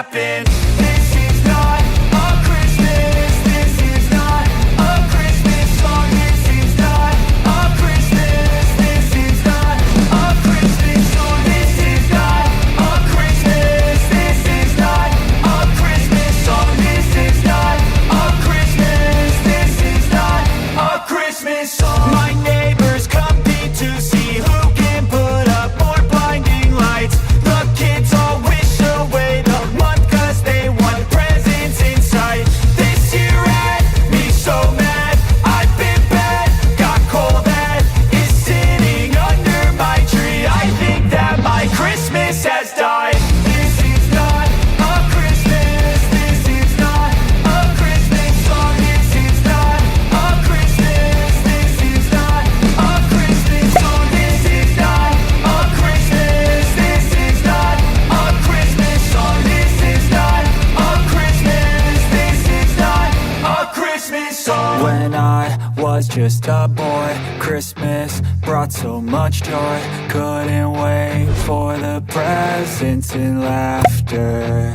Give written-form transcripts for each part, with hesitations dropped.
happen. This is not a Christmas. This is not a Christmas song. This is not a Christmas. This is not a Christmas song. This is not a Christmas. This is not a Christmas song. This is not a Christmas. This is not a Christmas song. My neighbors compete to see who can put up more blinding lights. The kids all wish away the month 'cause they want presents in sight. This year had me so mad. I've been bad, got coal that is sitting under my tree. I think that my Christmas has died. This is not a Christmas. This is not a Christmas song. This is not a Christmas. This is not a Christmas song. This is not a Christmas. This is not a Christmas song. This is not a Christmas. This is not a Christmas song. When I was just a boy, Christmas brought so much joy. Couldn't wait for the presents and laughter.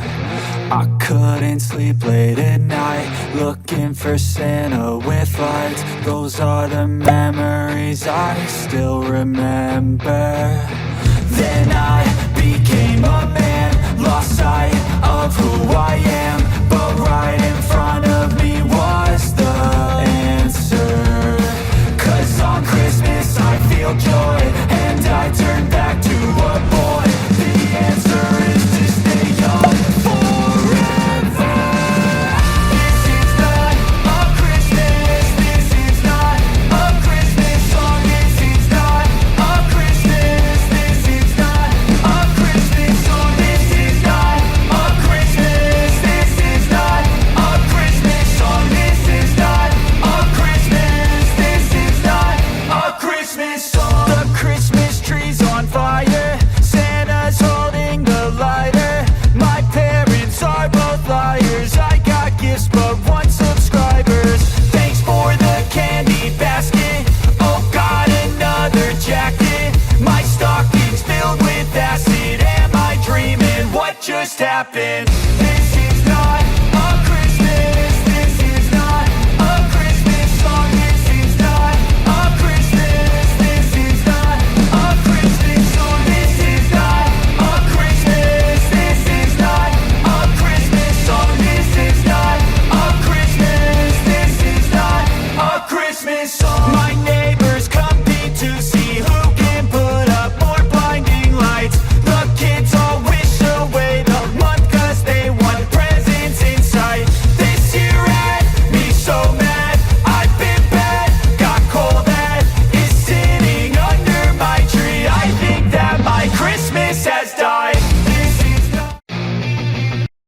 I couldn't sleep late at night, looking for Santa with lights. Those are the memories I still remember. Then I became a man, lost sight of who I am, but right in front